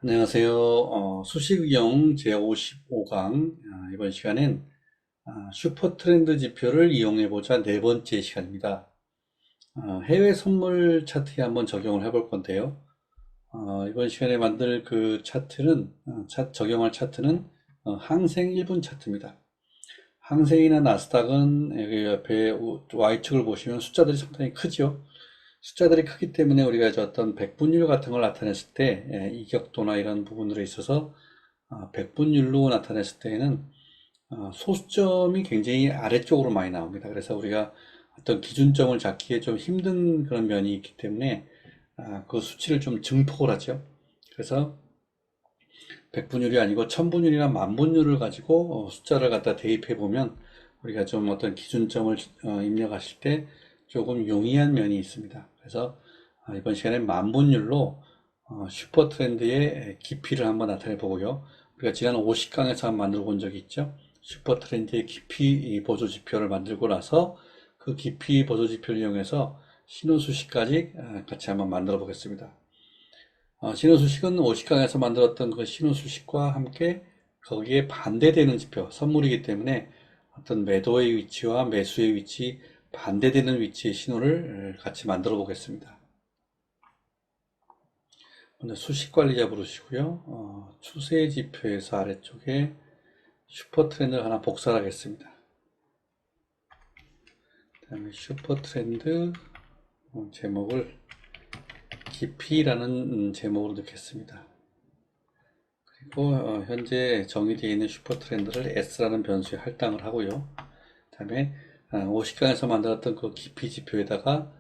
안녕하세요. 수식형 제55강. 이번 시간엔 슈퍼 트렌드 지표를 이용해보자 네 번째 시간입니다. 해외 선물 차트에 한번 적용을 해볼 건데요. 이번 시간에 만들 그 차트는, 적용할 차트는 항생 1분 차트입니다. 항생이나 나스닥은 여기 옆에 Y축을 보시면 숫자들이 상당히 크죠. 숫자들이 크기 때문에 우리가 어떤 백분율 같은 걸 나타냈을 때 이격도나 이런 부분들에 있어서 백분율로 나타냈을 때에는 소수점이 굉장히 아래쪽으로 많이 나옵니다. 그래서 우리가 어떤 기준점을 잡기에 좀 힘든 그런 면이 있기 때문에 그 수치를 좀 증폭을 하죠. 그래서 백분율이 아니고 천분율이나 만분율을 가지고 숫자를 갖다 대입해 보면 우리가 좀 어떤 기준점을 입력하실 때 조금 용이한 면이 있습니다. 그래서 이번 시간에 만분율로 슈퍼 트렌드의 깊이를 한번 나타내 보고요. 우리가 지난 50강에서 한번 만들어 본 적이 있죠. 슈퍼 트렌드의 깊이 보조 지표를 만들고 나서 그 깊이 보조 지표를 이용해서 신호 수식까지 같이 한번 만들어 보겠습니다. 신호 수식은 50강에서 만들었던 그 신호 수식과 함께 거기에 반대되는 지표, 선물이기 때문에 어떤 매도의 위치와 매수의 위치, 반대되는 위치의 신호를 같이 만들어 보겠습니다. 먼저 수식 관리자 부르시고요. 추세 지표에서 아래쪽에 슈퍼 트렌드를 하나 복사하겠습니다. 그 다음에 슈퍼 트렌드 제목을 깊이라는 제목으로 넣겠습니다. 그리고 현재 정의되어 있는 슈퍼 트렌드를 S라는 변수에 할당을 하고요. 그 다음에 50강에서 만들었던 그 깊이 지표에다가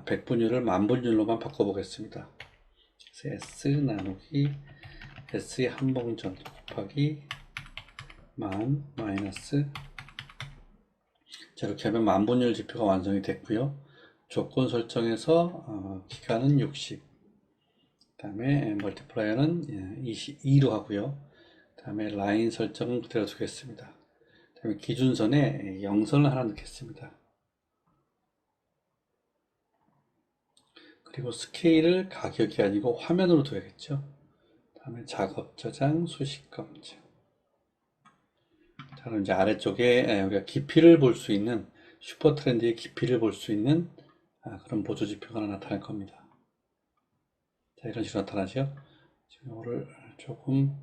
백분율을 만분율로만 바꿔보겠습니다. 그래서 S 나누기 S의 한봉전 곱하기 만 마이너스, 자, 이렇게 하면 만분율 지표가 완성이 됐고요. 조건 설정에서 기간은 60, 그 다음에 멀티플라이어는 22로 하고요. 그 다음에 라인 설정은 그대로 두겠습니다. 그 다음에 기준선에 0선을 하나 넣겠습니다. 그리고 스케일을 가격이 아니고 화면으로 둬야겠죠. 그 다음에 작업 저장, 수식 검증. 자, 그럼 이제 아래쪽에 우리가 깊이를 볼 수 있는, 슈퍼 트렌드의 깊이를 볼 수 있는 그런 보조 지표가 하나 나타날 겁니다. 자, 이런 식으로 나타나죠. 지금 이거를 조금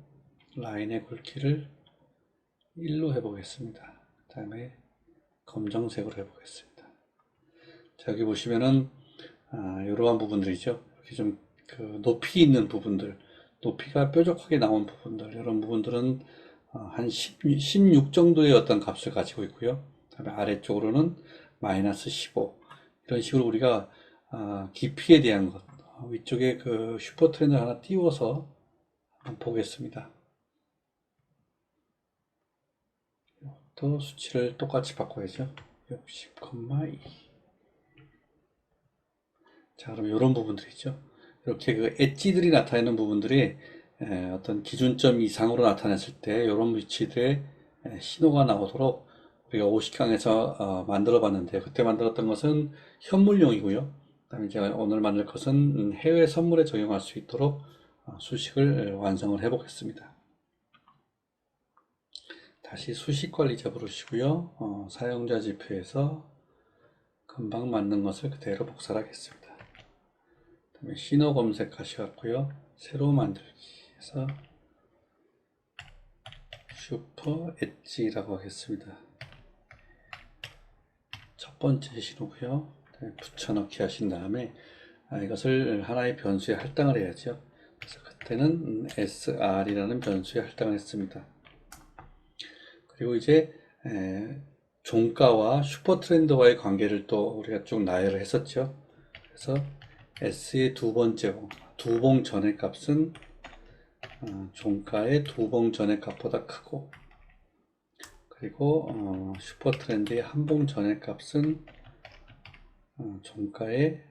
라인의 굵기를 1로 해보겠습니다. 그 다음에 검정색으로 해보겠습니다. 자, 여기 보시면은 이러한 부분들이죠. 이렇게 좀 그 높이 있는 부분들, 높이가 뾰족하게 나온 부분들, 이런 부분들은 한 16 정도의 어떤 값을 가지고 있고요. 그다음에 아래쪽으로는 마이너스 15, 이런 식으로 우리가 깊이에 대한 것, 위쪽에 그 슈퍼 트렌드 하나 띄워서 한번 보겠습니다. 또 수치를 똑같이 바꿔야죠. 60,2. 자, 그럼 이런 부분들이죠. 이렇게 그 엣지들이 나타내는 부분들이 어떤 기준점 이상으로 나타냈을 때 이런 위치들의 신호가 나오도록 우리가 50강에서 만들어 봤는데, 그때 만들었던 것은 현물용이고요. 그다음에 이제 오늘 만들 것은 해외 선물에 적용할 수 있도록 수식을 완성을 해 보겠습니다. 다시 수식 관리자 부르시고요. 사용자 지표에서 금방 만든 것을 그대로 복사하겠습니다. 그다음에 신호 검색하셔갖고요, 새로 만들기 해서 슈퍼 엣지라고 하겠습니다. 첫 번째 신호고요. 붙여넣기 하신 다음에 이것을 하나의 변수에 할당을 해야죠. 그래서 그때는 SR이라는 변수에 할당을 했습니다. 그리고 이제 종가와 슈퍼 트렌드와의 관계를 또 우리가 쭉 나열을 했었죠. 그래서 S의 두 번째 봉, 두 봉 전의 값은 종가의 두 봉 전의 값보다 크고, 그리고 슈퍼 트렌드의 한 봉 전의 값은 종가의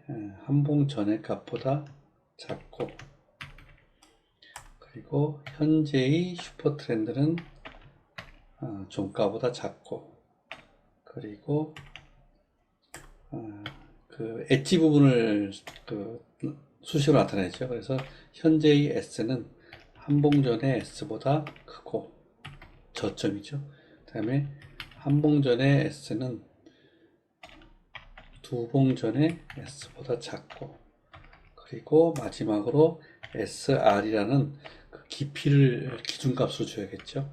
한 봉 전의 값보다 작고, 그리고 현재의 슈퍼 트렌드는 종가보다 작고, 그리고 그 엣지 부분을 그 수식으로 나타내죠. 그래서 현재의 S는 한봉전의 S보다 크고 저점이죠. 그 다음에 한봉전의 S는 두봉전의 S보다 작고, 그리고 마지막으로 SR이라는 그 깊이를 기준값으로 줘야겠죠.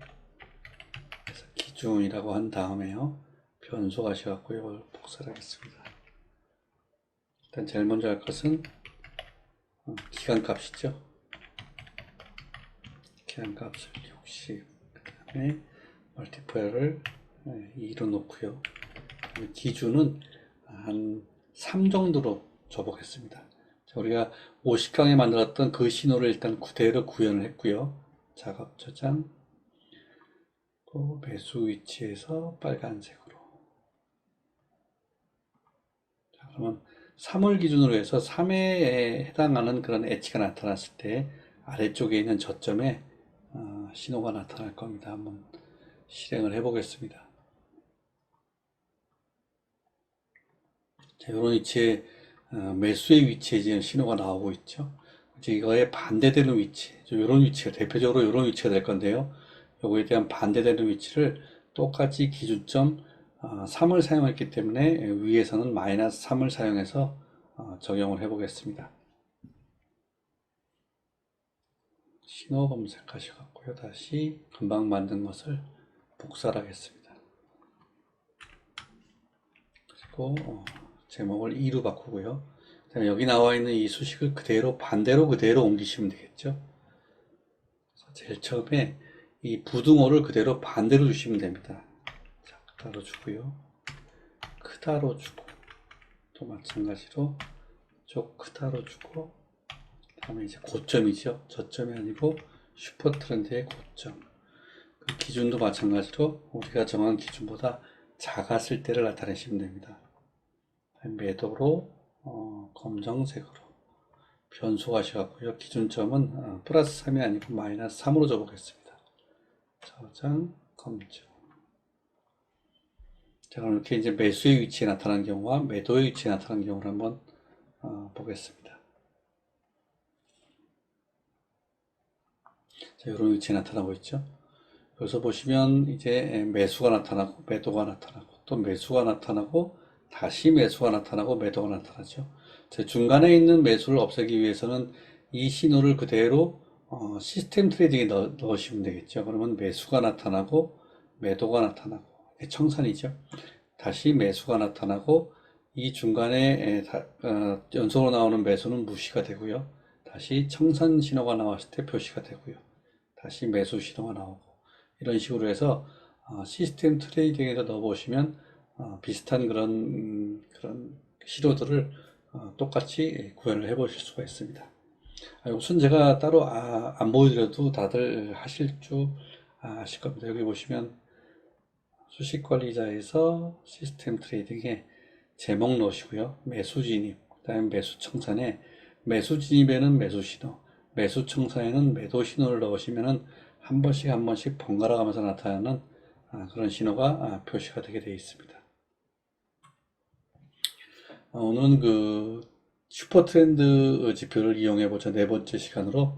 그래서 기준이라고 한 다음에요, 변수 가셔갖고 이걸 복사를 하겠습니다. 일단 제일 먼저 할 것은 기간값이죠. 기간값을 60, 그 다음에 멀티플라이어를 2로 놓고요. 기준은 한 3 정도로 줘보겠습니다. 자, 우리가 50강에 만들었던 그 신호를 일단 그대로 구현을 했고요. 작업 저장, 또 매수 위치에서 빨간색으로. 자, 그러면 3월 기준으로 해서 3회에 해당하는 그런 엣지가 나타났을 때 아래쪽에 있는 저점에 신호가 나타날 겁니다. 한번 실행을 해 보겠습니다. 자, 이런 위치에 매수의 위치에 지금 신호가 나오고 있죠. 이제 이거에 반대되는 위치, 이런 위치가 대표적으로 이런 위치가 될 건데요. 요거에 대한 반대되는 위치를 똑같이 기준점 3을 사용했기 때문에 위에서는 마이너스 3을 사용해서 적용을 해 보겠습니다. 신호 검색하셔갖고요, 다시 금방 만든 것을 복사를 하겠습니다. 그리고 제목을 2로 바꾸고요. 그다음에 여기 나와 있는 이 수식을 그대로 반대로 그대로 옮기시면 되겠죠. 그래서 제일 처음에 이 부등호를 그대로 반대로 주시면 됩니다. 자, 크다로 주고요, 크다로 주고, 또 마찬가지로 쪽 크다로 주고, 다음에 이제 고점이죠. 저점이 아니고 슈퍼 트렌드의 고점. 그 기준도 마찬가지로 우리가 정한 기준보다 작았을 때를 나타내시면 됩니다. 매도로 검정색으로 변수 가셔갖고요, 기준점은 플러스 3이 아니고 마이너스 3으로 줘보겠습니다. 저장 검정. 자, 그럼 이렇게 이제 매수의 위치에 나타난 경우와 매도의 위치에 나타난 경우를 한번 보겠습니다. 자, 이런 위치에 나타나고 있죠. 여기서 보시면 이제 매수가 나타나고 매도가 나타나고 또 매수가 나타나고 다시 매수가 나타나고 매도가 나타나죠. 자, 중간에 있는 매수를 없애기 위해서는 이 신호를 그대로 시스템 트레이딩에 넣으시면 되겠죠. 그러면 매수가 나타나고 매도가 나타나고 청산이죠. 다시 매수가 나타나고 이 중간에 연속으로 나오는 매수는 무시가 되고요. 다시 청산 신호가 나왔을 때 표시가 되고요. 다시 매수 신호가 나오고, 이런 식으로 해서 시스템 트레이딩에다 넣어보시면 비슷한 그런 신호들을 똑같이 구현을 해 보실 수가 있습니다. 우선 제가 따로 안 보여드려도 다들 하실 줄 아실 겁니다. 여기 보시면 수식관리자에서 시스템 트레이딩에 제목 넣으시고요, 매수 진입, 그 다음에 매수 청산에 매수 진입에는 매수 신호, 매수 청산에는 매도 신호를 넣으시면은 한 번씩 번갈아 가면서 나타나는 그런 신호가 표시가 되게 되어 있습니다. 오늘은 그 슈퍼 트렌드 지표를 이용해 보자 네 번째 시간으로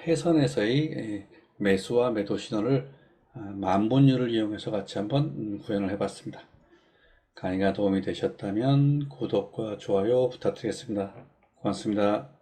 해선에서의 매수와 매도 신호를 만분율을 이용해서 같이 한번 구현을 해 봤습니다. 강의가 도움이 되셨다면 구독과 좋아요 부탁드리겠습니다. 고맙습니다.